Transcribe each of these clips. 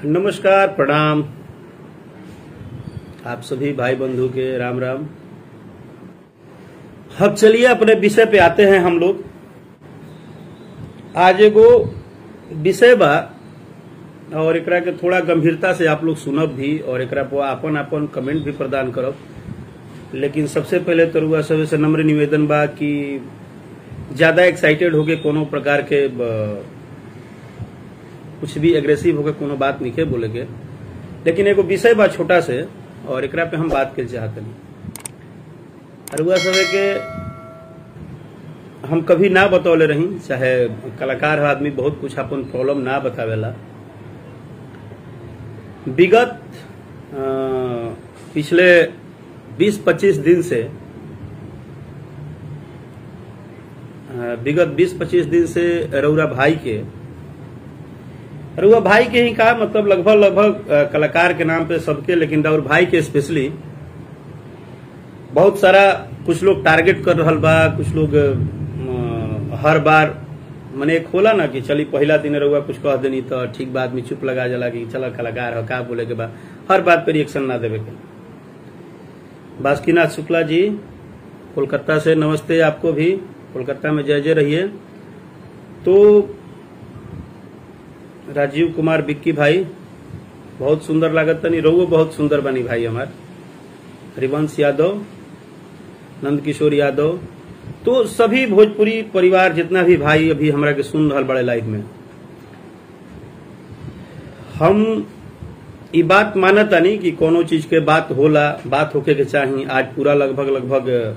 नमस्कार, प्रणाम आप सभी भाई बंधु के राम राम। अब चलिए अपने विषय पे आते हैं हम लोग। आज एगो विषय बा और एकरा के थोड़ा गंभीरता से आप लोग सुनब भी और एकरा पर आपन आपन कमेंट भी प्रदान करब। लेकिन सबसे पहले तो रुआ सब से नम्र निवेदन बा कि ज्यादा एक्साइटेड होके कोनो प्रकार के कुछ भी एग्रेसिव होकर कोनो बात नहीं बोले के, लेकिन एगो विषय बा छोटा से और एकरा पे हम बात कर चाहते नहीं। अरुआ सब के हम कभी ना बतौले रही, चाहे कलाकार आदमी बहुत कुछ अपन प्रॉब्लम ना बतावेला। विगत पिछले 20-25 दिन से रउरा भाई के ही कहा, मतलब लगभग कलाकार के नाम पे सबके, लेकिन रउर भाई के स्पेशली बहुत सारा कुछ लोग टारगेट कर रहल बा। कुछ लोग हर बार मने एक होला ना कि चली पहला दिन रउआ कुछ कह देनी तो ठीक बाद में चुप लगा जाला कि चलो कलाकार हो का बोले के बा, हर बात पे रिएक्शन ना देवे के। बासुकीनाथ शुक्ला जी कोलकाता से नमस्ते, आपको भी कोलकाता में जय जय रहिए। तो राजीव कुमार बिक्की भाई बहुत सुंदर लागत तनी, रउओ बहुत सुंदर बनी भाई हमार। हरिवंश यादव, नंद किशोर यादव, तो सभी भोजपुरी परिवार जितना भी भाई अभी हमरा के सुन रहल बड़े लाइव में, हम ई बात मानतानी कि कोनो चीज के बात होला, बात होके के चाहिए। आज पूरा लगभग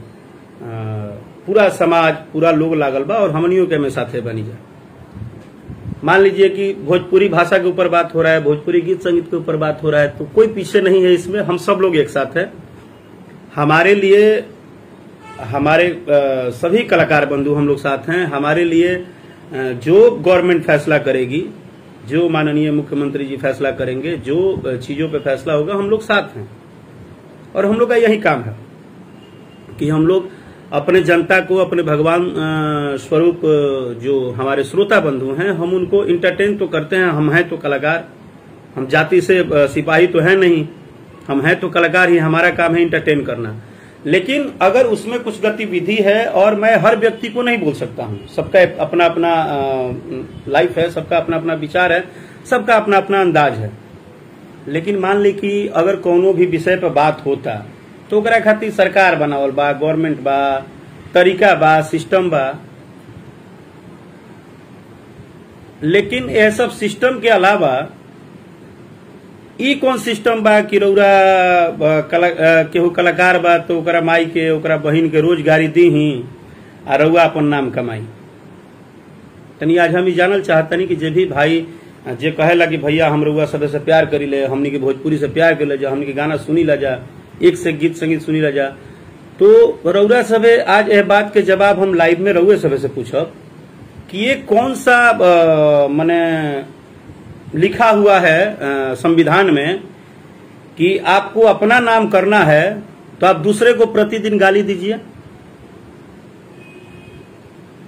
पूरा समाज, पूरा लोग लागल बा और हमनियों के में साथे बनी जा। मान लीजिए कि भोजपुरी भाषा के ऊपर बात हो रहा है, भोजपुरी गीत संगीत के ऊपर बात हो रहा है, तो कोई पीछे नहीं है इसमें, हम सब लोग एक साथ हैं। हमारे लिए हमारे सभी कलाकार बंधु हम लोग साथ हैं। हमारे लिए जो गवर्नमेंट फैसला करेगी, जो माननीय मुख्यमंत्री जी फैसला करेंगे, जो चीजों पे फैसला होगा, हम लोग साथ हैं। और हम लोग का यही काम है कि हम लोग अपने जनता को, अपने भगवान स्वरूप जो हमारे श्रोता बंधु हैं, हम उनको इंटरटेन तो करते हैं। हम हैं तो कलाकार, हम जाति से सिपाही तो है नहीं, हम हैं तो कलाकार ही। हमारा काम है इंटरटेन करना। लेकिन अगर उसमें कुछ गतिविधि है, और मैं हर व्यक्ति को नहीं बोल सकता हूं, सबका अपना अपना लाइफ है, सबका अपना अपना विचार है, सबका अपना अपना अंदाज है। लेकिन मान ली कि अगर कोनो भी विषय पर बात होता तो ओकरा खातिर सरकार बनावल बा, गवर्नमेंट बा, तरीका बा, सिस्टम बा। लेकिन यह सब सिस्टम के अलावा ई कौन सिस्टम बा कि रउरा केहू कलाकार बा तो ओकरा माई के, ओकरा बहिन के रोज गाड़ी दी ही आ रउआ अपन नाम कमाई। तनी आज हम जानल चाहतनी कि जे भी भाई जे कहेला कि भैया हम रउआ सब से प्यार करी ले, हमनी के भोजपुरी से प्यार कर ले जा, हमनी के गाना सुनी ला जा, एक से गीत संगीत सुनी ला जा, तो रउरा सबे आज यह बात के जवाब हम लाइव में रउए सबे से पूछब कि ये कौन सा माने लिखा हुआ है संविधान में कि आपको अपना नाम करना है तो आप दूसरे को प्रतिदिन गाली दीजिए।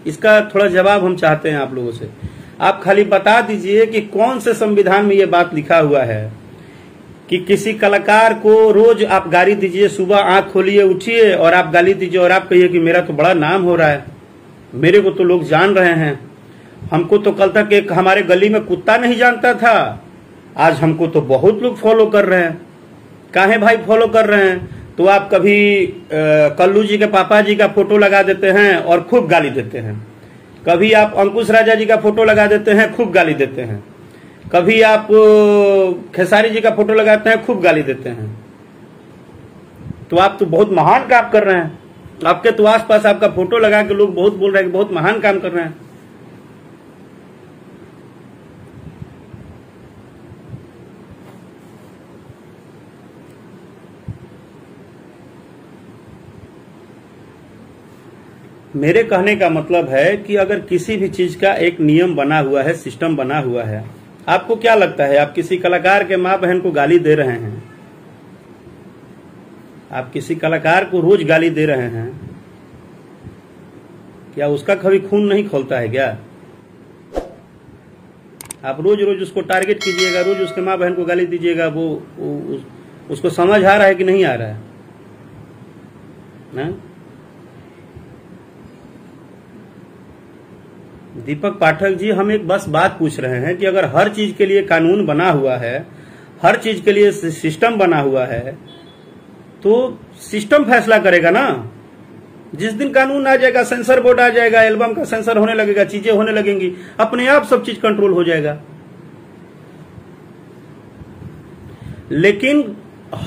इसका थोड़ा जवाब हम चाहते हैं आप लोगों से। आप खाली बता दीजिए कि कौन से संविधान में ये बात लिखा हुआ है कि किसी कलाकार को रोज आप गाली दीजिए, सुबह आंख खोलिए, उठिए और आप गाली दीजिए और आप कहिए कि मेरा तो बड़ा नाम हो रहा है, मेरे को तो लोग जान रहे हैं, हमको तो कल तक एक हमारे गली में कुत्ता नहीं जानता था, आज हमको तो बहुत लोग फॉलो कर रहे हैं। काहे भाई फॉलो कर रहे हैं? तो आप कभी कल्लू जी के पापा जी का फोटो लगा देते हैं और खूब गाली देते हैं, कभी आप अंकुश राजा जी का फोटो लगा देते हैं, खूब गाली देते हैं, कभी आप खेसारी जी का फोटो लगाते हैं, खूब गाली देते हैं। तो आप तो बहुत महान काम कर रहे हैं। आपके तो आसपास आपका फोटो लगा के लोग बहुत बोल रहे हैं कि बहुत महान काम कर रहे हैं। मेरे कहने का मतलब है कि अगर किसी भी चीज का एक नियम बना हुआ है, सिस्टम बना हुआ है, आपको क्या लगता है आप किसी कलाकार के माँ बहन को गाली दे रहे हैं, आप किसी कलाकार को रोज गाली दे रहे हैं, क्या उसका कभी खून नहीं खौलता है क्या? आप रोज रोज उसको टारगेट कीजिएगा, रोज उसके माँ बहन को गाली दीजिएगा, उसको समझ आ रहा है कि नहीं आ रहा है ना? दीपक पाठक जी, हम एक बस बात पूछ रहे हैं कि अगर हर चीज के लिए कानून बना हुआ है, हर चीज के लिए सिस्टम बना हुआ है, तो सिस्टम फैसला करेगा ना। जिस दिन कानून आ जाएगा, सेंसर बोर्ड आ जाएगा, एल्बम का सेंसर होने लगेगा, चीजें होने लगेंगी, अपने आप सब चीज कंट्रोल हो जाएगा। लेकिन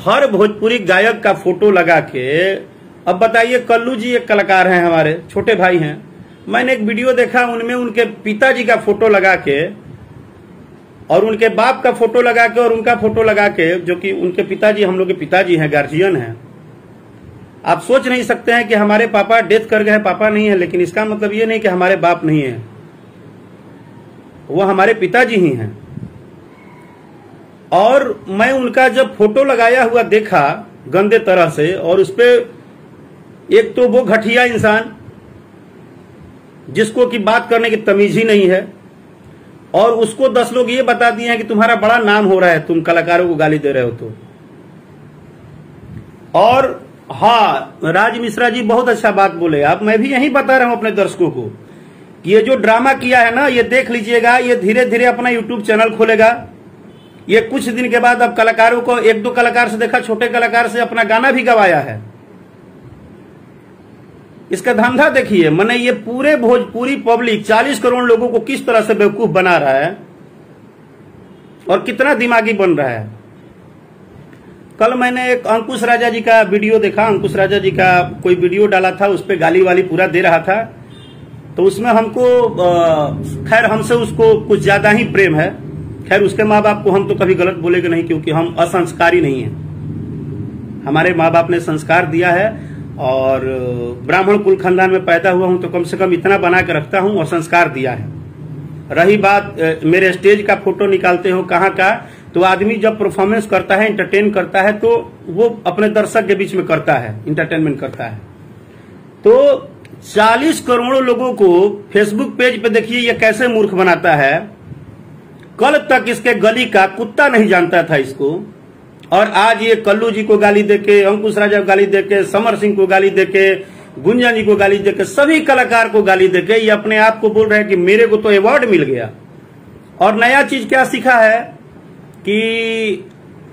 हर भोजपुरी गायक का फोटो लगा के, अब बताइए, कल्लू जी एक कलाकार हैं, हमारे छोटे भाई हैं, मैंने एक वीडियो देखा, उनमें उनके पिताजी का फोटो लगा के और उनके बाप का फोटो लगा के और उनका फोटो लगा के, जो कि उनके पिताजी हम लोग के पिताजी हैं, गार्जियन हैं। आप सोच नहीं सकते हैं कि हमारे पापा डेथ कर गए, पापा नहीं है, लेकिन इसका मतलब ये नहीं कि हमारे बाप नहीं है, वो हमारे पिताजी ही हैं। और मैं उनका जब फोटो लगाया हुआ देखा गंदे तरह से, और उस पे एक तो वो घटिया इंसान जिसको कि बात करने की तमीज ही नहीं है, और उसको 10 लोग ये बता दिए हैं कि तुम्हारा बड़ा नाम हो रहा है, तुम कलाकारों को गाली दे रहे हो तो। और हाँ, राज मिश्रा जी बहुत अच्छा बात बोले आप। मैं भी यही बता रहा हूं अपने दर्शकों को कि ये जो ड्रामा किया है ना, ये देख लीजिएगा, ये धीरे धीरे अपना यूट्यूब चैनल खोलेगा। ये कुछ दिन के बाद अब कलाकारों को, 1-2 कलाकार से देखा, छोटे कलाकार से अपना गाना भी गवाया है। इसका धंधा देखिए, मैंने ये पूरे भोजपुरी पब्लिक 40 करोड़ लोगों को किस तरह से बेवकूफ बना रहा है और कितना दिमागी बन रहा है। कल मैंने एक अंकुश राजा जी का वीडियो देखा, अंकुश राजा जी का कोई वीडियो डाला था, उस पर गाली वाली पूरा दे रहा था। तो उसमें हमको खैर हमसे उसको कुछ ज्यादा ही प्रेम है। खैर उसके माँ बाप को हम तो कभी गलत बोलेंगे नहीं, क्योंकि हम असंस्कारी नहीं हैं। हमारे माँ बाप ने संस्कार दिया है, और ब्राह्मण कुल खानदान में पैदा हुआ हूं तो कम से कम इतना बना के रखता हूं, और संस्कार दिया है। रही बात मेरे स्टेज का फोटो निकालते हो कहाँ का, तो आदमी जब परफॉर्मेंस करता है, एंटरटेन करता है, तो वो अपने दर्शक के बीच में करता है, इंटरटेनमेंट करता है। तो 40 करोड़ लोगों को फेसबुक पेज पे देखिए ये कैसे मूर्ख बनाता है। कल तक इसके गली का कुत्ता नहीं जानता था इसको, और आज ये कल्लू जी को गाली देके, अंकुश राजा को गाली देके, समर सिंह को गाली देके, गुंजन जी को गाली देके, सभी कलाकार को गाली देके ये अपने आप को बोल रहे हैं कि मेरे को तो अवार्ड मिल गया। और नया चीज क्या सीखा है कि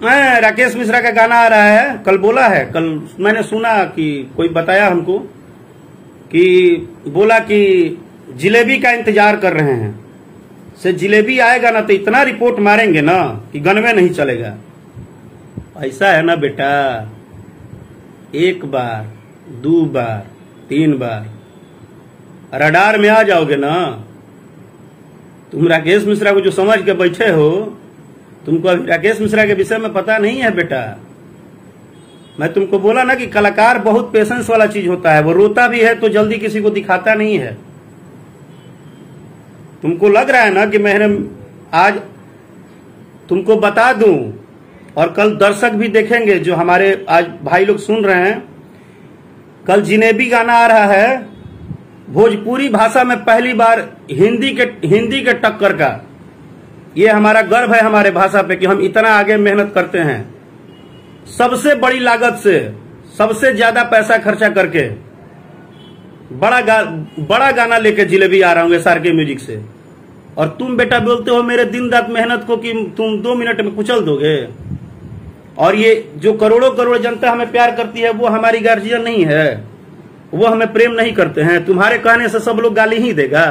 राकेश मिश्रा का गाना आ रहा है, कल बोला है, कल मैंने सुना कि कोई बताया हमको कि बोला कि जिलेबी का इंतजार कर रहे हैं, से जिलेबी आएगा ना तो इतना रिपोर्ट मारेंगे ना कि गनवे नहीं चलेगा। ऐसा है ना बेटा, 1 बार 2 बार 3 बार रडार में आ जाओगे ना। तुम राकेश मिश्रा को जो समझ के बैठे हो, तुमको अभी राकेश मिश्रा के विषय में पता नहीं है बेटा। मैं तुमको बोला ना कि कलाकार बहुत पेशेंस वाला चीज होता है, वो रोता भी है तो जल्दी किसी को दिखाता नहीं है। तुमको लग रहा है ना कि मैंने आज तुमको बता दूं, और कल दर्शक भी देखेंगे जो हमारे आज भाई लोग सुन रहे हैं। कल जिलेबी गाना आ रहा है भोजपुरी भाषा में, पहली बार हिंदी के टक्कर का। ये हमारा गर्व है हमारे भाषा पे कि हम इतना आगे मेहनत करते हैं, सबसे बड़ी लागत से, सबसे ज्यादा पैसा खर्चा करके बड़ा गाना लेके जिलेबी आ रहा हूँ SRK म्यूजिक से। और तुम बेटा बोलते हो मेरे दिन रात मेहनत को कि तुम 2 मिनट में कुचल दोगे। और ये जो करोड़ों करोड़ जनता हमें प्यार करती है, वो हमारी गार्जियन नहीं है, वो हमें प्रेम नहीं करते हैं। तुम्हारे कहने से सब लोग गाली ही देगा।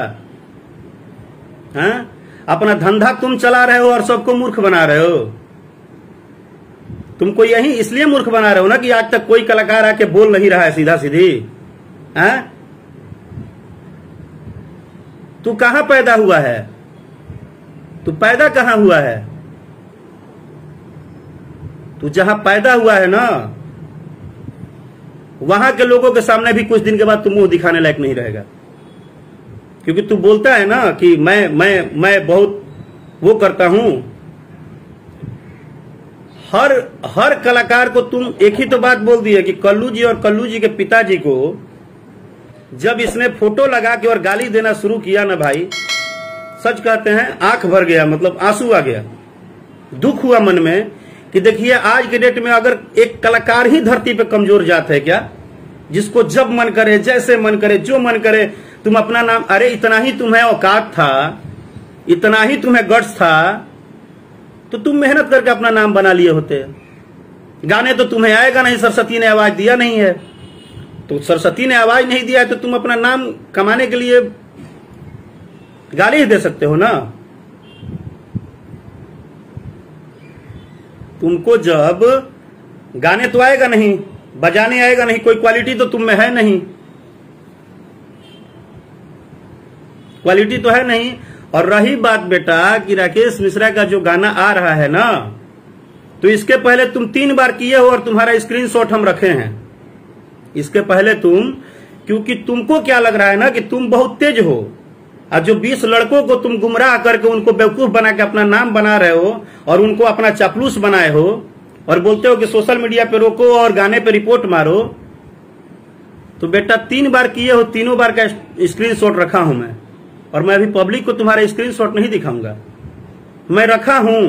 हैं? अपना धंधा तुम चला रहे हो और सबको मूर्ख बना रहे हो। तुमको यही इसलिए मूर्ख बना रहे हो ना कि आज तक कोई कलाकार आके बोल नहीं रहा है सीधा सीधी। हैं? तू कहां पैदा हुआ है? तू पैदा कहां हुआ है? तू जहां पैदा हुआ है ना, वहां के लोगों के सामने भी कुछ दिन के बाद तू मुंह दिखाने लायक नहीं रहेगा। क्योंकि तू बोलता है ना कि मैं बहुत वो करता हूं। हर कलाकार को तुम एक ही तो बात बोल दी है कि कल्लू जी और कल्लू जी के पिताजी को जब इसने फोटो लगा के और गाली देना शुरू किया ना भाई, सच कहते हैं आंख भर गया, मतलब आंसू आ गया, दुख हुआ मन में कि देखिए आज के डेट में अगर एक कलाकार ही धरती पे कमजोर जात है क्या, जिसको जब मन करे, जैसे मन करे, जो मन करे तुम अपना नाम, अरे इतना ही तुम्हें औकात था, इतना ही तुम्हें गट्स था तो तुम मेहनत करके अपना नाम बना लिए होते। गाने तो तुम्हें आएगा नहीं, सरस्वती ने आवाज दिया नहीं है, तो सरस्वती ने आवाज नहीं दिया है तो तुम अपना नाम कमाने के लिए गाली ही दे सकते हो ना। तुमको जब गाने तो आएगा नहीं, बजाने आएगा नहीं, कोई क्वालिटी तो तुम में है नहीं, क्वालिटी तो है नहीं। और रही बात बेटा कि राकेश मिश्रा का जो गाना आ रहा है ना, तो इसके पहले तुम 3 बार किए हो और तुम्हारा स्क्रीनशॉट हम रखे हैं। इसके पहले तुम, क्योंकि तुमको क्या लग रहा है ना कि तुम बहुत तेज हो, और जो 20 लड़कों को तुम गुमराह करके उनको बेवकूफ बना के अपना नाम बना रहे हो और उनको अपना चापलूस बनाए हो और बोलते हो कि सोशल मीडिया पे रोको और गाने पे रिपोर्ट मारो, तो बेटा 3 बार किए हो, तीनों बार का स्क्रीनशॉट रखा हूं मैं। और मैं अभी पब्लिक को तुम्हारा स्क्रीनशॉट नहीं दिखाऊंगा, मैं रखा हूं।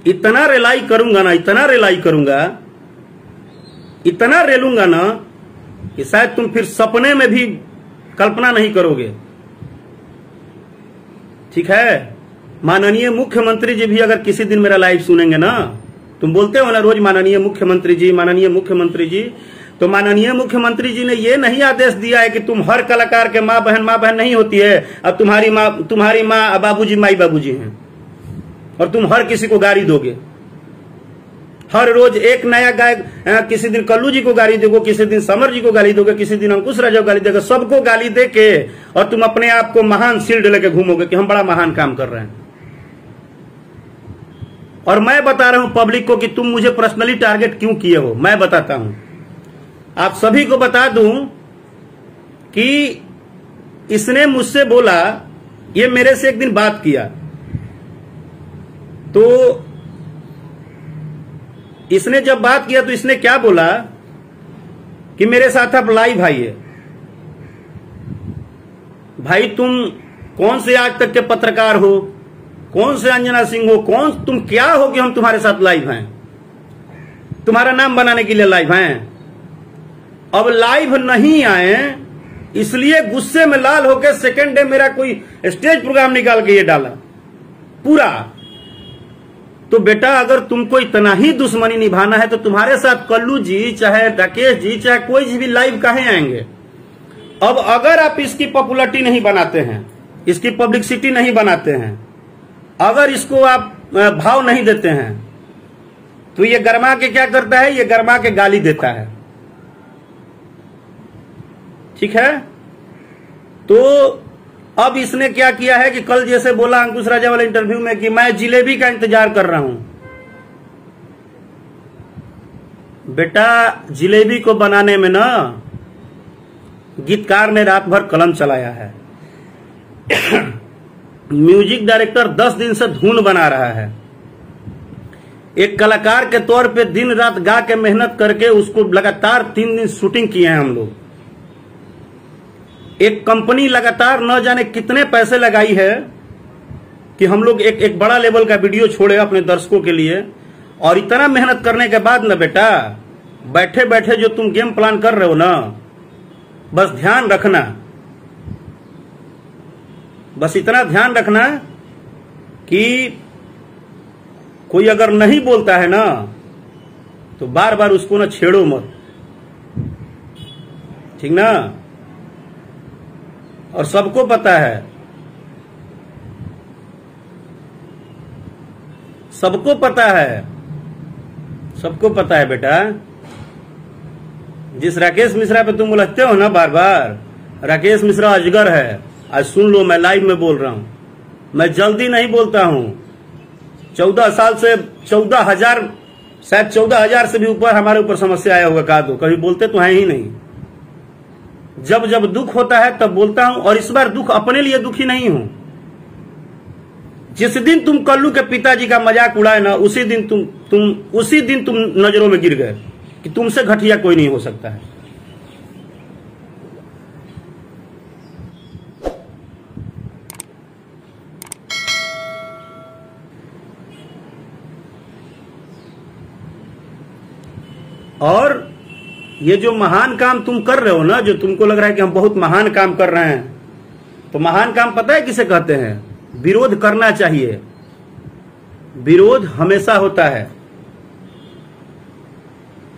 इतना रिलाई करूंगा ना, इतना रिलाई करूंगा, इतना रेलूंगा ना कि शायद तुम फिर सपने में भी कल्पना नहीं करोगे। ठीक है, माननीय मुख्यमंत्री जी भी अगर किसी दिन मेरा लाइव सुनेंगे ना, तुम बोलते हो ना रोज माननीय मुख्यमंत्री जी, माननीय मुख्यमंत्री जी, तो माननीय मुख्यमंत्री जी ने ये नहीं आदेश दिया है कि तुम हर कलाकार के माँ बहन नहीं होती है, अब तुम्हारी माँ बाबूजी माई बाबूजी हैं और तुम हर किसी को गाली दोगे। हर रोज एक नया गायक, किसी दिन कल्लू जी को गाली दोगे, किसी दिन समर जी को गाली दोगे, किसी दिन अंकुश राजा को गाली दोगे, सबको गाली दे के और तुम अपने आप को महान शील्ड लेके घूमोगे कि हम बड़ा महान काम कर रहे हैं। और मैं बता रहा हूं पब्लिक को कि तुम मुझे पर्सनली टारगेट क्यों किए हो, मैं बताता हूं। आप सभी को बता दूं कि इसने मुझसे बोला, ये मेरे से एक दिन बात किया, तो इसने जब बात किया तो इसने क्या बोला कि मेरे साथ आप लाइव आइए। भाई तुम कौन से आज तक के पत्रकार हो, कौन से अंजना सिंह हो, कौन तुम क्या हो कि हम तुम्हारे साथ लाइव हैं, तुम्हारा नाम बनाने के लिए लाइव हैं। अब लाइव नहीं आए इसलिए गुस्से में लाल होकर सेकेंड डे मेरा कोई स्टेज प्रोग्राम निकाल के ये डाला पूरा। तो बेटा अगर तुमको इतना ही दुश्मनी निभाना है तो तुम्हारे साथ कल्लू जी, चाहे राकेश जी, चाहे कोई भी लाइव काहे आएंगे। अब अगर आप इसकी पॉपुलरिटी नहीं बनाते हैं, इसकी पब्लिसिटी नहीं बनाते हैं, अगर इसको आप भाव नहीं देते हैं, तो ये गरमा के क्या करता है, ये गरमा के गाली देता है। ठीक है, तो अब इसने क्या किया है कि कल जैसे बोला अंकुश राजा वाले इंटरव्यू में कि मैं जिलेबी का इंतजार कर रहा हूं। बेटा जिलेबी को बनाने में ना गीतकार ने रात भर कलम चलाया है, म्यूजिक डायरेक्टर 10 दिन से धुन बना रहा है, एक कलाकार के तौर पे दिन रात गा के मेहनत करके उसको लगातार 3 दिन शूटिंग किए हैं हम लोग। एक कंपनी लगातार न जाने कितने पैसे लगाई है कि हम लोग एक बड़ा लेवल का वीडियो छोड़े अपने दर्शकों के लिए। और इतना मेहनत करने के बाद ना बेटा बैठे बैठे जो तुम गेम प्लान कर रहे हो ना, बस ध्यान रखना, बस इतना ध्यान रखना कि कोई अगर नहीं बोलता है ना तो बार बार उसको ना छेड़ो मत, ठीक ना। और सबको पता है, सबको पता है, सबको पता है बेटा। जिस राकेश मिश्रा पे तुम उलझते हो ना बार बार, राकेश मिश्रा अजगर है। आज सुन लो, मैं लाइव में बोल रहा हूं, मैं जल्दी नहीं बोलता हूं। 14 साल से 14,000, शायद 14,000 से भी ऊपर हमारे ऊपर समस्या आया होगा का दो, कभी बोलते तो हैं ही नहीं। जब जब दुख होता है तब बोलता हूं, और इस बार दुख अपने लिए दुखी नहीं हूं। जिस दिन तुम कल्लू के पिताजी का मजाक उड़ाए ना, उसी दिन तुम नजरों में गिर गए कि तुमसे घटिया कोई नहीं हो सकता है। और ये जो महान काम तुम कर रहे हो ना, जो तुमको लग रहा है कि हम बहुत महान काम कर रहे हैं, तो महान काम पता है किसे कहते हैं? विरोध करना चाहिए। विरोध हमेशा होता है,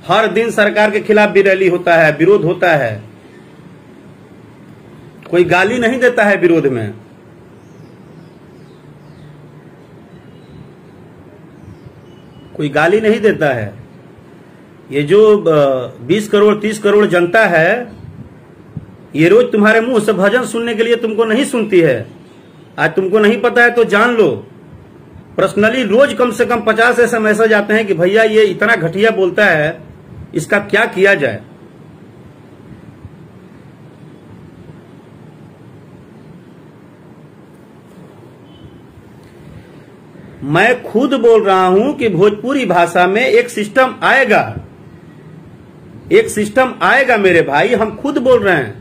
हर दिन सरकार के खिलाफ भी रैली होता है, विरोध होता है। कोई गाली नहीं देता है विरोध में। कोई गाली नहीं देता है। ये जो 20 करोड़ 30 करोड़ जनता है, ये रोज तुम्हारे मुंह से भजन सुनने के लिए तुमको नहीं सुनती है। आज तुमको नहीं पता है तो जान लो, पर्सनली रोज कम से कम 50 ऐसे मैसेज आते हैं कि भैया ये इतना घटिया बोलता है, इसका क्या किया जाए। मैं खुद बोल रहा हूं कि भोजपुरी भाषा में एक सिस्टम आएगा, एक सिस्टम आएगा मेरे भाई, हम खुद बोल रहे हैं।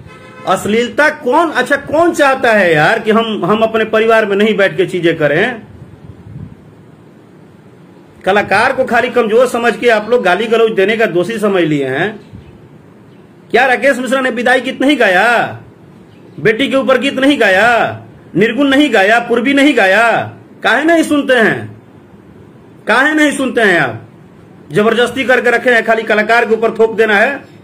अश्लीलता कौन चाहता है यार कि हम अपने परिवार में नहीं बैठ के चीजें करें। कलाकार को खाली कमजोर समझ के आप लोग गाली गलौज देने का दोषी समझ लिए हैं। क्या राकेश मिश्रा ने विदाई गीत नहीं गाया? बेटी के ऊपर गीत नहीं गाया? निर्गुण नहीं गाया? पूर्वी नहीं गाया? काहे नहीं सुनते हैं? काहे नहीं सुनते हैं? आप जबरदस्ती करके रखे हैं, खाली कलाकार के ऊपर थोप देना है।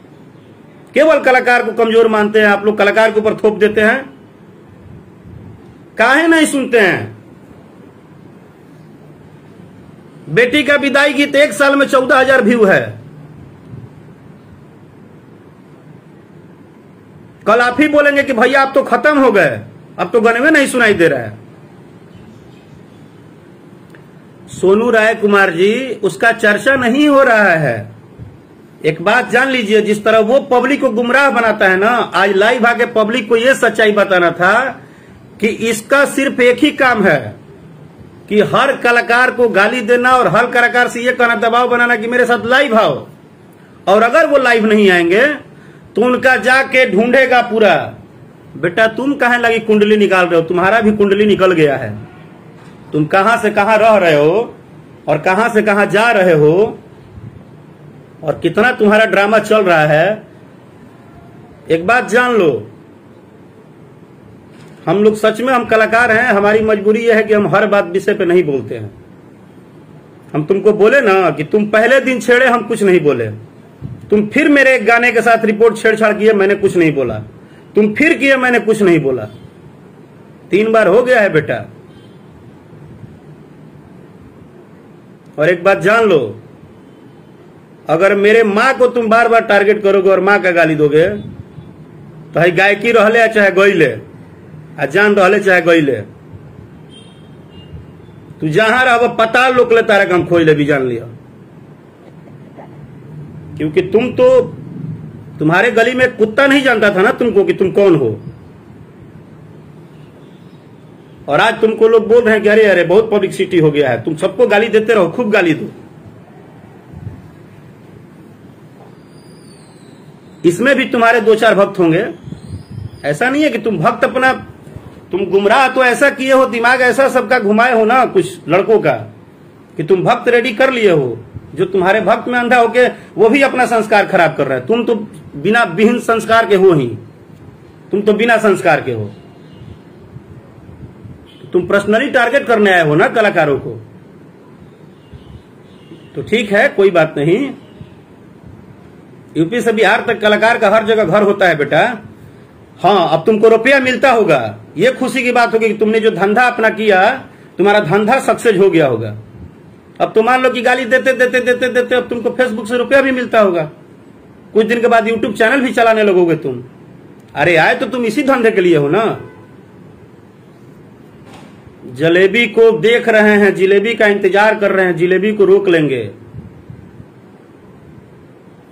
केवल कलाकार को कमजोर मानते हैं आप लोग, कलाकार के ऊपर थोप देते हैं। काहे नहीं सुनते हैं? बेटी का विदाई गीत 1 साल में 14,000 व्यू है। कल आप ही बोलेंगे कि भैया आप तो खत्म हो गए, अब तो गाने में नहीं सुनाई दे रहा है। सोनू राय कुमार जी, उसका चर्चा नहीं हो रहा है। एक बात जान लीजिए, जिस तरह वो पब्लिक को गुमराह बनाता है ना, आज लाइव आके पब्लिक को यह सच्चाई बताना था कि इसका सिर्फ एक ही काम है कि हर कलाकार को गाली देना और हर कलाकार से यह कहना, दबाव बनाना कि मेरे साथ लाइव आओ। और अगर वो लाइव नहीं आएंगे तो उनका जाके ढूंढेगा पूरा। बेटा तुम कहां लगी कुंडली निकाल रहे हो? तुम्हारा भी कुंडली निकल गया है। तुम कहां से कहां रह रहे हो और कहां से कहां जा रहे हो और कितना तुम्हारा ड्रामा चल रहा है। एक बात जान लो, हम लोग सच में हम कलाकार हैं। हमारी मजबूरी यह है कि हम हर बात विषय पे नहीं बोलते हैं। हम तुमको बोले ना कि तुम पहले दिन छेड़े, हम कुछ नहीं बोले। तुम फिर मेरे एक गाने के साथ रिपोर्ट छेड़छाड़ किए, मैंने कुछ नहीं बोला। तुम फिर किए, मैंने कुछ नहीं बोला। 3 बार हो गया है बेटा। और एक बात जान लो, अगर मेरे माँ को तुम बार बार टारगेट करोगे और माँ का गाली दोगे तो है गायकी रहले या चाहे गईले, जान रहले चाहे गईले, तू जहां रह पता लोक ले तारा हम खोज ले भी जान लिया। क्योंकि तुम तो, तुम्हारे गली में कुत्ता नहीं जानता था ना तुमको कि तुम कौन हो। और आज तुमको लोग बोल रहे हैं कि अरे अरे बहुत पब्लिसिटी हो गया है, तुम सबको गाली देते रहो, खूब गाली दो। इसमें भी तुम्हारे 2-4 भक्त होंगे। ऐसा नहीं है कि तुम भक्त अपना, तुम गुमराह तो ऐसा किए हो, दिमाग ऐसा सबका घुमाए हो ना कुछ लड़कों का कि तुम भक्त रेडी कर लिए हो। जो तुम्हारे भक्त में अंधा होके वो भी अपना संस्कार खराब कर रहा है। तुम तो बिना विहीन संस्कार के हो ही, तुम तो बिना संस्कार के हो। तुम पर्सनली टारगेट करने आए हो ना कलाकारों को, तो ठीक है, कोई बात नहीं। यूपी से बिहार तक कलाकार का हर जगह घर होता है बेटा। हाँ, अब तुमको रुपया मिलता होगा, ये खुशी की बात होगी कि तुमने जो धंधा अपना किया, तुम्हारा धंधा सक्सेस हो गया होगा। अब तो मान लो कि गाली देते देते देते देते अब तुमको फेसबुक से रुपया भी मिलता होगा। कुछ दिन के बाद यूट्यूब चैनल भी चलाने लगोगे तुम। अरे आए तो तुम इसी धंधे के लिए हो ना। जलेबी को देख रहे हैं, जिलेबी का इंतजार कर रहे हैं, जिलेबी को रोक लेंगे।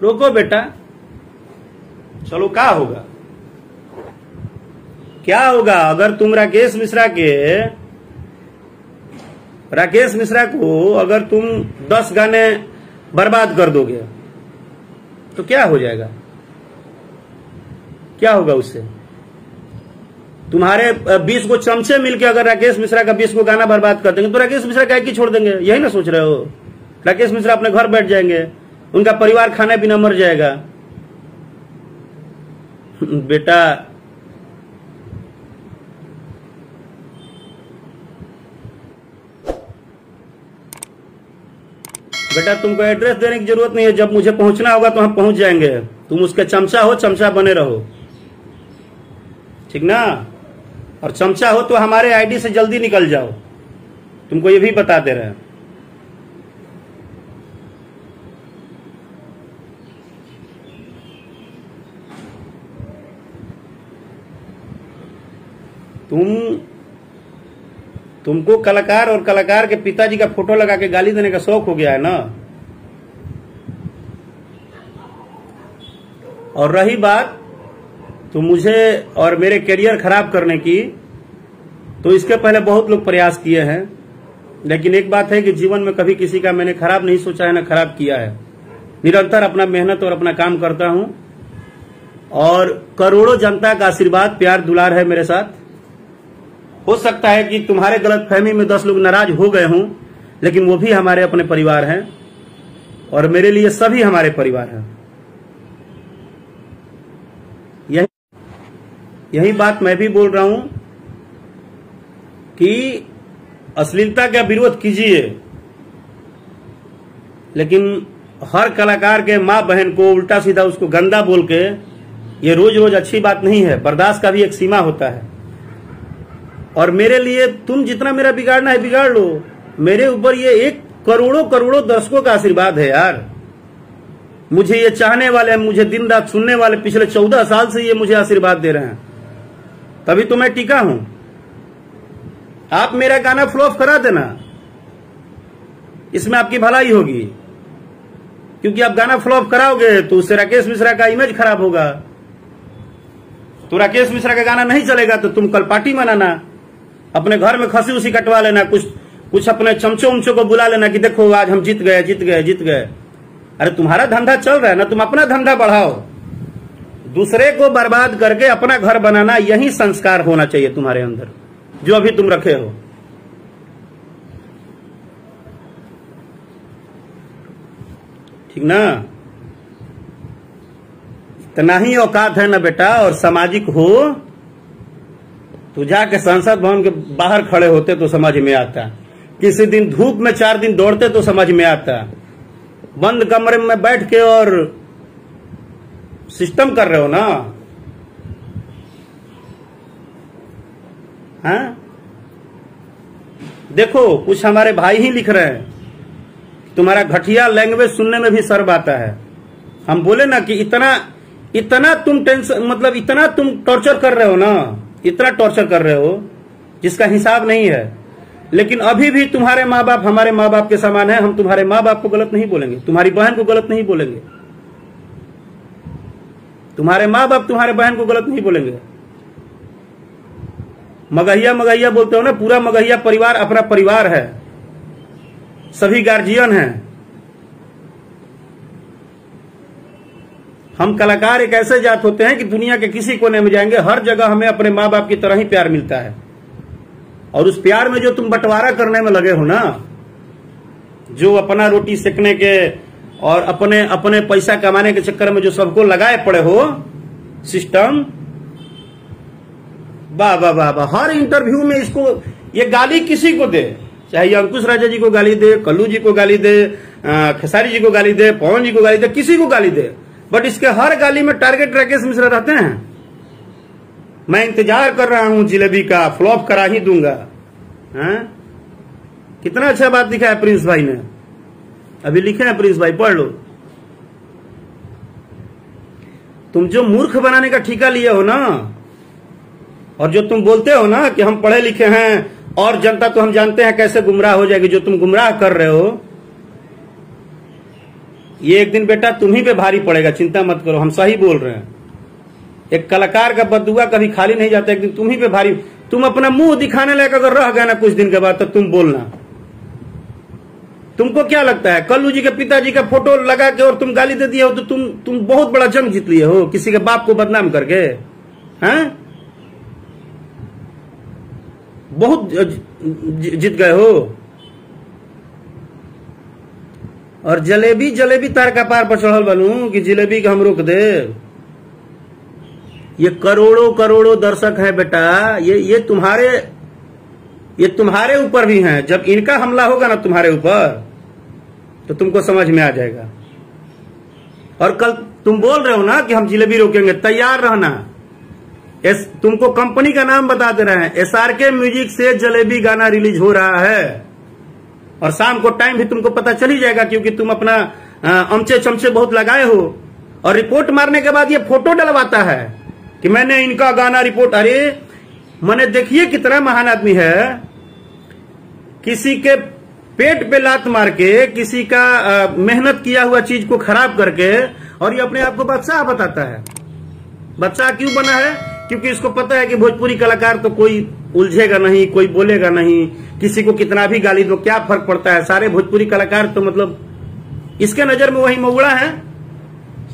रोको बेटा, चलो क्या होगा, क्या होगा अगर तुम राकेश मिश्रा को अगर तुम 10 गाने बर्बाद कर दोगे तो क्या हो जाएगा? क्या होगा उससे? तुम्हारे 20 को चमचे मिलके अगर राकेश मिश्रा का 20 को गाना बर्बाद कर देंगे तो राकेश मिश्रा गायकी छोड़ देंगे, यही ना सोच रहे हो? राकेश मिश्रा अपने घर बैठ जाएंगे, उनका परिवार खाने बिना मर जाएगा। बेटा बेटा तुमको एड्रेस देने की जरूरत नहीं है, जब मुझे पहुंचना होगा तो हम पहुंच जाएंगे। तुम उसके चमचा हो, चमचा बने रहो, ठीक ना। और चमचा हो तो हमारे आईडी से जल्दी निकल जाओ, तुमको ये भी बता दे रहे हैं। तुमको कलाकार और कलाकार के पिताजी का फोटो लगा के गाली देने का शौक हो गया है ना। और रही बात तो मुझे और मेरे करियर खराब करने की, तो इसके पहले बहुत लोग प्रयास किए हैं, लेकिन एक बात है कि जीवन में कभी किसी का मैंने खराब नहीं सोचा है, ना खराब किया है। निरंतर अपना मेहनत और अपना काम करता हूं, और करोड़ों जनता का आशीर्वाद, प्यार, दुलार है मेरे साथ। हो सकता है कि तुम्हारे गलतफहमी में 10 लोग नाराज हो गए हों, लेकिन वो भी हमारे अपने परिवार हैं, और मेरे लिए सभी हमारे परिवार हैं। यही बात मैं भी बोल रहा हूं कि अश्लीलता का विरोध कीजिए, लेकिन हर कलाकार के मां बहन को उल्टा सीधा उसको गंदा बोल के ये रोज रोज अच्छी बात नहीं है। बर्दाश्त का भी एक सीमा होता है। और मेरे लिए तुम जितना मेरा बिगाड़ना है बिगाड़ लो, मेरे ऊपर ये 1 करोड़ों करोड़ों दर्शकों का आशीर्वाद है यार। मुझे ये चाहने वाले, मुझे दिन रात सुनने वाले, पिछले 14 साल से ये मुझे आशीर्वाद दे रहे हैं, तभी तो मैं टिका हूं। आप मेरा गाना फ्लॉप करा देना, इसमें आपकी भलाई होगी, क्योंकि आप गाना फ्लॉप कराओगे तो उससे राकेश मिश्रा का इमेज खराब होगा। तो राकेश मिश्रा का गाना नहीं चलेगा तो तुम कल पार्टी मनाना, अपने घर में खसी उसी कटवा लेना, कुछ अपने चमचों उमचों को बुला लेना कि देखो आज हम जीत गए जीत गए जीत गए। अरे तुम्हारा धंधा चल रहा है ना, तुम अपना धंधा बढ़ाओ। दूसरे को बर्बाद करके अपना घर बनाना, यही संस्कार होना चाहिए तुम्हारे अंदर, जो अभी तुम रखे हो। ठीक ना। इतना ही औकात है ना बेटा, और सामाजिक हो तो जाके संसद भवन के बाहर खड़े होते तो समझ में आता। किसी दिन धूप में 4 दिन दौड़ते तो समझ में आता। बंद कमरे में बैठ के और सिस्टम कर रहे हो ना। हाँ, देखो कुछ हमारे भाई ही लिख रहे हैं, तुम्हारा घटिया लैंग्वेज सुनने में भी शर्म आता है। हम बोले ना कि इतना तुम टेंशन, मतलब इतना तुम टॉर्चर कर रहे हो ना, इतना टॉर्चर कर रहे हो जिसका हिसाब नहीं है। लेकिन अभी भी तुम्हारे माँ बाप हमारे माँ बाप के समान है। हम तुम्हारे माँ बाप को गलत नहीं बोलेंगे, तुम्हारी बहन को गलत नहीं बोलेंगे, तुम्हारे माँ बाप तुम्हारे बहन को गलत नहीं बोलेंगे। मगहिया मगहिया बोलते हो ना, पूरा मगहिया परिवार अपना परिवार है, सभी गार्जियन हैं। हम कलाकार एक ऐसे जात होते हैं कि दुनिया के किसी कोने में जाएंगे, हर जगह हमें अपने माँ बाप की तरह ही प्यार मिलता है। और उस प्यार में जो तुम बंटवारा करने में लगे हो ना, जो अपना रोटी सेकने के और अपने पैसा कमाने के चक्कर में जो सबको लगाए पड़े हो सिस्टम, वाह वाह वाह वाह। हर इंटरव्यू में इसको ये गाली किसी को दे, चाहे ये अंकुश राजा जी को गाली दे, कल्लू जी को गाली दे, खेसारी जी को गाली दे, पवन जी को गाली दे, किसी को गाली दे, बट इसके हर गाली में टारगेट राकेश मिश्रा रहते हैं। मैं इंतजार कर रहा हूं जिलेबी का, फ्लॉप करा ही दूंगा। हाँ? कितना अच्छा बात लिखा है प्रिंस भाई ने, अभी लिखे हैं प्रिंस भाई, पढ़ लो। तुम जो मूर्ख बनाने का ठेका लिए हो ना, और जो तुम बोलते हो ना कि हम पढ़े लिखे हैं और जनता तो हम जानते हैं कैसे गुमराह हो जाएगी, जो तुम गुमराह कर रहे हो, ये एक दिन बेटा तुम ही पे भारी पड़ेगा। चिंता मत करो, हम सही बोल रहे हैं। एक कलाकार का बददुआ कभी खाली नहीं जाता, एक दिन तुम ही पे भारी। तुम अपना मुंह दिखाने लायक अगर रह गए ना कुछ दिन के बाद, तो तुम बोलना। तुमको क्या लगता है, कल्लू जी के पिताजी का फोटो लगा के और तुम गाली दे दिए हो तो तुम बहुत बड़ा जंग जीत लिए हो, किसी के बाप को बदनाम करके। हैं? बहुत जीत गए हो। और जलेबी जलेबी तार का पार पर चढ़ल बनू कि जलेबी के हम रोक दे। ये करोड़ों करोड़ों दर्शक है बेटा, ये तुम्हारे ऊपर भी हैं। जब इनका हमला होगा ना तुम्हारे ऊपर तो तुमको समझ में आ जाएगा। और कल तुम बोल रहे हो ना कि हम जलेबी रोकेंगे, तैयार रहना। तुमको कंपनी का नाम बता दे रहे हैं, SRK म्यूजिक से जलेबी गाना रिलीज हो रहा है। और शाम को टाइम भी तुमको पता चल ही जाएगा, क्योंकि तुम अपना अमचे चमचे बहुत लगाए हो। और रिपोर्ट मारने के बाद ये फोटो डलवाता है कि मैंने इनका गाना रिपोर्ट। अरे मैंने देखिए कितना महान आदमी है, किसी के पेट पे लात मार के, किसी का मेहनत किया हुआ चीज को खराब करके, और ये अपने आप को बादशाह बताता है। बादशाह क्यों बना है? क्योंकि इसको पता है कि भोजपुरी कलाकार तो कोई उलझेगा नहीं, कोई बोलेगा नहीं, किसी को कितना भी गाली दो क्या फर्क पड़ता है। सारे भोजपुरी कलाकार तो मतलब इसके नजर में वही मऊड़ा है,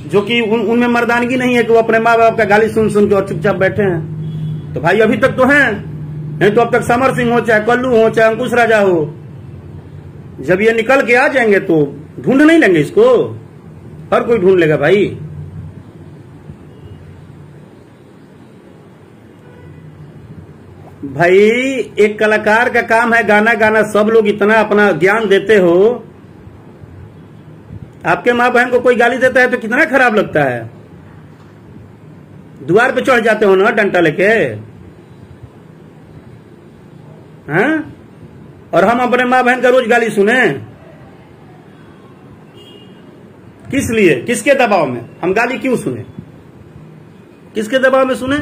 जो कि उनमें मर्दानगी नहीं है कि वो अपने माँ बाप का गाली सुन सुन के और चुपचाप बैठे हैं। तो भाई अभी तक तो हैं, नहीं तो अब तक समर सिंह हो, चाहे कल्लू हो, चाहे अंकुश राजा हो। जब ये निकल के आ जाएंगे तो ढूंढ नहीं लेंगे इसको, हर कोई ढूंढ लेगा भाई। भाई एक कलाकार का काम है गाना गाना। सब लोग इतना अपना ज्ञान देते हो, आपके माँ बहन को कोई गाली देता है तो कितना खराब लगता है। द्वार पे चढ़ जाते हो ना डंडा लेके, हैं? और हम अपने माँ बहन का रोज गाली सुने, किस लिए? किसके दबाव में हम गाली क्यों सुने? किसके दबाव में सुने?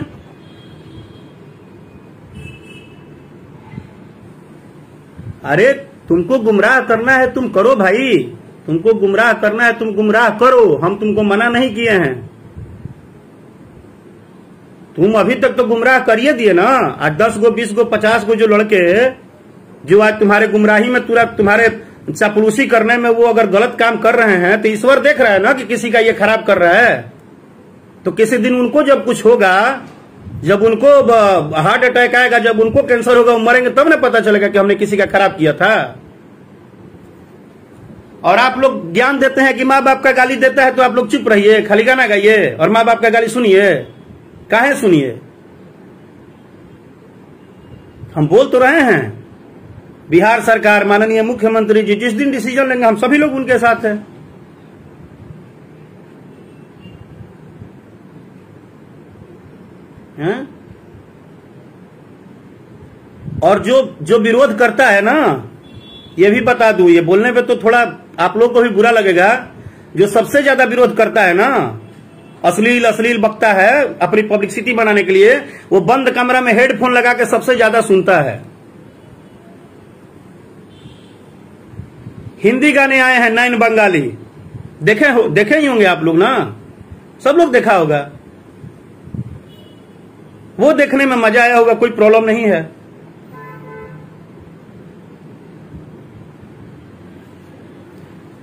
अरे तुमको गुमराह करना है तुम करो भाई, तुमको गुमराह करना है तुम गुमराह करो, हम तुमको मना नहीं किए हैं। तुम अभी तक तो गुमराह करिए दिए ना। आज 10 गो 20 गो 50 गो जो लड़के जो आज तुम्हारे गुमराही में तुम्हारे चापलूसी करने में वो अगर गलत काम कर रहे हैं, तो ईश्वर देख रहा है ना कि किसी का ये खराब कर रहा है। तो किसी दिन उनको जब कुछ होगा, जब उनको हार्ट अटैक आएगा, जब उनको कैंसर होगा, वो मरेंगे, तब ना पता चलेगा कि हमने किसी का खराब किया था। और आप लोग ज्ञान देते हैं कि माँ बाप का गाली देता है तो आप लोग चुप रहिए, खाली गाना गाइए और माँ बाप का गाली सुनिए। काहे सुनिए? हम बोल तो रहे हैं, बिहार सरकार माननीय मुख्यमंत्री जी जिस दिन डिसीजन लेंगे हम सभी लोग उनके साथ हैं। और जो विरोध करता है ना, ये भी बता दूं, ये बोलने पे तो थोड़ा आप लोग को भी बुरा लगेगा, जो सबसे ज्यादा विरोध करता है ना, अश्लील बकता है अपनी पब्लिसिटी बनाने के लिए, वो बंद कमरा में हेडफोन लगा के सबसे ज्यादा सुनता है। हिंदी गाने आए हैं 9 बंगाली, देखे ही होंगे आप लोग ना, सब लोग देखा होगा, वो देखने में मजा आया होगा, कोई प्रॉब्लम नहीं है।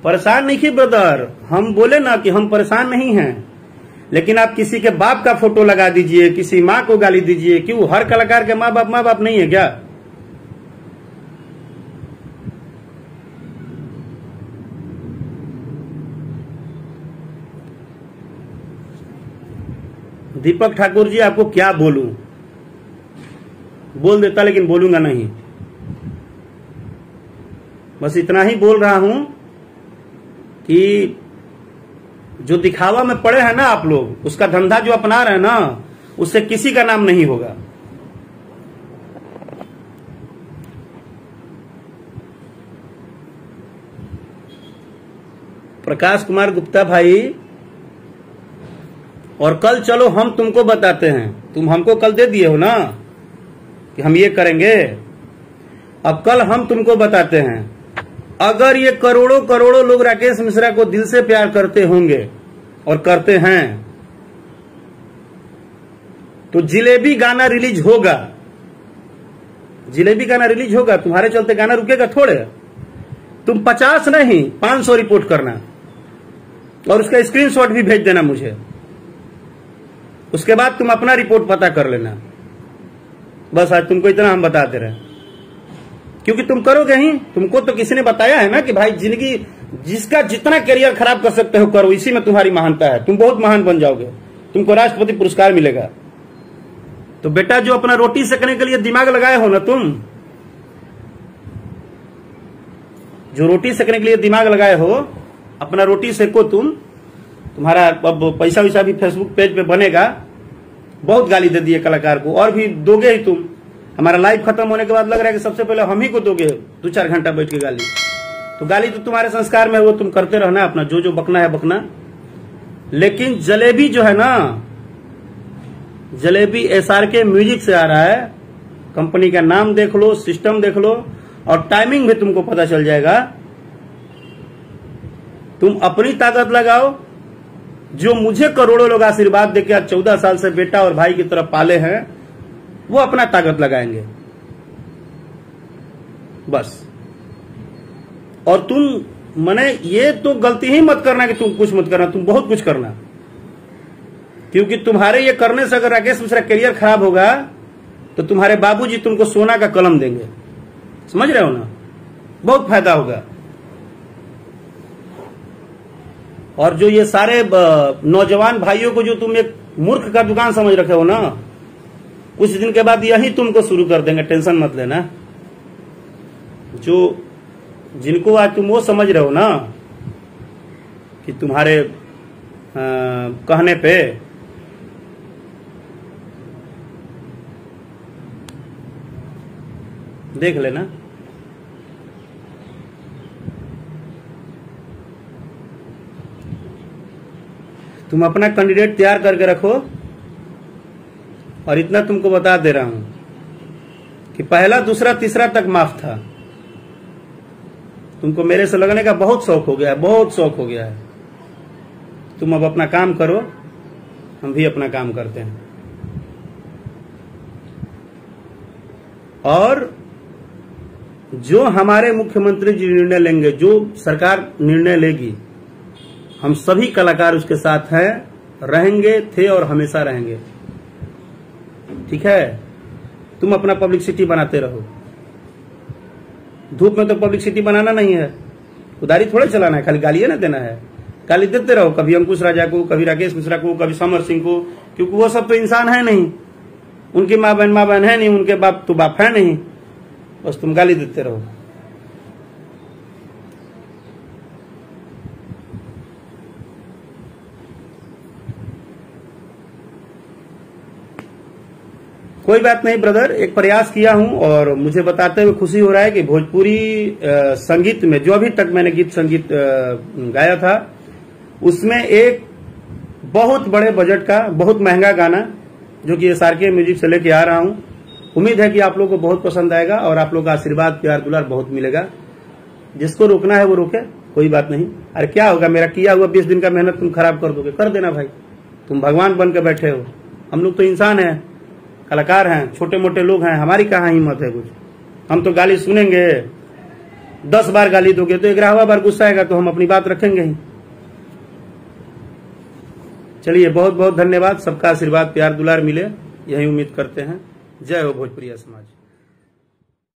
परेशान नहीं की ब्रदर, हम बोले ना कि हम परेशान नहीं हैं, लेकिन आप किसी के बाप का फोटो लगा दीजिए, किसी माँ को गाली दीजिए। क्यों? हर कलाकार के माँ बाप नहीं है क्या? दीपक ठाकुर जी आपको क्या बोलूं? बोल देता लेकिन बोलूंगा नहीं। बस इतना ही बोल रहा हूं कि जो दिखावा में पड़े हैं ना आप लोग, उसका धंधा जो अपना रहे हैं ना, उससे किसी का नाम नहीं होगा। प्रकाश कुमार गुप्ता भाई, और कल चलो हम तुमको बताते हैं, तुम हमको कल दे दिए हो ना कि हम ये करेंगे, अब कल हम तुमको बताते हैं। अगर ये करोड़ों करोड़ों लोग राकेश मिश्रा को दिल से प्यार करते होंगे और करते हैं, तो जलेबी गाना रिलीज होगा। जलेबी गाना रिलीज होगा, तुम्हारे चलते गाना रुकेगा थोड़े। तुम 50 नहीं 500 रिपोर्ट करना और उसका स्क्रीनशॉट भी भेज देना मुझे, उसके बाद तुम अपना रिपोर्ट पता कर लेना। बस आज तुमको इतना हम बताते रहे, क्योंकि तुम करोगे ही। तुमको तो किसी ने बताया है ना कि भाई जिंदगी जिसका जितना करियर खराब कर सकते हो करो, इसी में तुम्हारी महानता है। तुम बहुत महान बन जाओगे, तुमको राष्ट्रपति पुरस्कार मिलेगा। तो बेटा, जो अपना रोटी सेकने के लिए दिमाग लगाए हो ना, तुम जो रोटी सेकने के लिए दिमाग लगाए हो, अपना रोटी सेको तुम। तुम्हारा अब पैसा वैसा भी फेसबुक पेज पे बनेगा। बहुत गाली दे दिए कलाकार को, और भी दोगे ही तुम। हमारा लाइव खत्म होने के बाद लग रहा है कि सबसे पहले हम ही को दोगे 2-4 घंटा बैठ के गाली। तो गाली तो तुम्हारे संस्कार में है, वो तुम करते रहना अपना, जो बकना है बकना। लेकिन जलेबी जो है ना, जलेबी SRK म्यूजिक से आ रहा है। कंपनी का नाम देख लो, सिस्टम देख लो, और टाइमिंग भी तुमको पता चल जाएगा। तुम अपनी ताकत लगाओ। जो मुझे करोड़ों लोग आशीर्वाद देके आज 14 साल से बेटा और भाई की तरफ पाले हैं, वो अपना ताकत लगाएंगे बस। और तुम मने ये तो गलती ही मत करना कि तुम कुछ मत करना, तुम बहुत कुछ करना। क्योंकि तुम्हारे ये करने से अगर राकेश मिश्रा करियर खराब होगा तो तुम्हारे बाबूजी तुमको सोना का कलम देंगे। समझ रहे हो ना? बहुत फायदा होगा। और जो ये सारे नौजवान भाइयों को जो तुम एक मूर्ख का दुकान समझ रखे हो ना, कुछ दिन के बाद यही तुमको शुरू कर देंगे, टेंशन मत लेना। जो जिनको आज तुम वो समझ रहे हो ना कि तुम्हारे कहने पे देख लेना। तुम अपना कैंडिडेट तैयार करके रखो। और इतना तुमको बता दे रहा हूं कि पहला, दूसरा, तीसरा तक माफ था। तुमको मेरे से लगने का बहुत शौक हो गया है, बहुत शौक हो गया है। तुम अब अपना काम करो, हम भी अपना काम करते हैं। और जो हमारे मुख्यमंत्री जी निर्णय लेंगे, जो सरकार निर्णय लेगी, हम सभी कलाकार उसके साथ हैं, रहेंगे, थे और हमेशा रहेंगे। ठीक है? तुम अपना पब्लिसिटी बनाते रहो। धूप में तो पब्लिसिटी बनाना नहीं है, उधारी थोड़े चलाना है, खाली गालियां ना देना है। गाली देते रहो, कभी अंकुश राजा को, कभी राकेश मिश्रा को, कभी समर सिंह को, क्योंकि वो सब तो इंसान है नहीं। उनकी माँ बहन है नहीं, उनके बाप तो बाप है नहीं। बस तुम गाली देते रहो। कोई बात नहीं ब्रदर, एक प्रयास किया हूं और मुझे बताते हुए खुशी हो रहा है कि भोजपुरी संगीत में जो अभी तक मैंने गीत संगीत गाया था, उसमें एक बहुत बड़े बजट का बहुत महंगा गाना जो कि SRK म्यूजिक से लेके आ रहा हूं। उम्मीद है कि आप लोगों को बहुत पसंद आएगा और आप लोगों का आशीर्वाद, प्यार, दुलार बहुत मिलेगा। जिसको रोकना है वो रोके, कोई बात नहीं। अरे क्या होगा, मेरा किया हुआ 20 दिन का मेहनत तुम खराब कर दोगे? कर देना भाई, तुम भगवान बन के बैठे हो। हम लोग तो इंसान हैं, कलाकार हैं, छोटे मोटे लोग हैं, हमारी कहाँ हिम्मत है कुछ। हम तो गाली सुनेंगे, 10 बार गाली दोगे तो 11वां बार गुस्सा आएगा तो हम अपनी बात रखेंगे ही। चलिए, बहुत बहुत धन्यवाद। सबका आशीर्वाद, प्यार, दुलार मिले, यही उम्मीद करते हैं। जय हो भोजपुरिया समाज।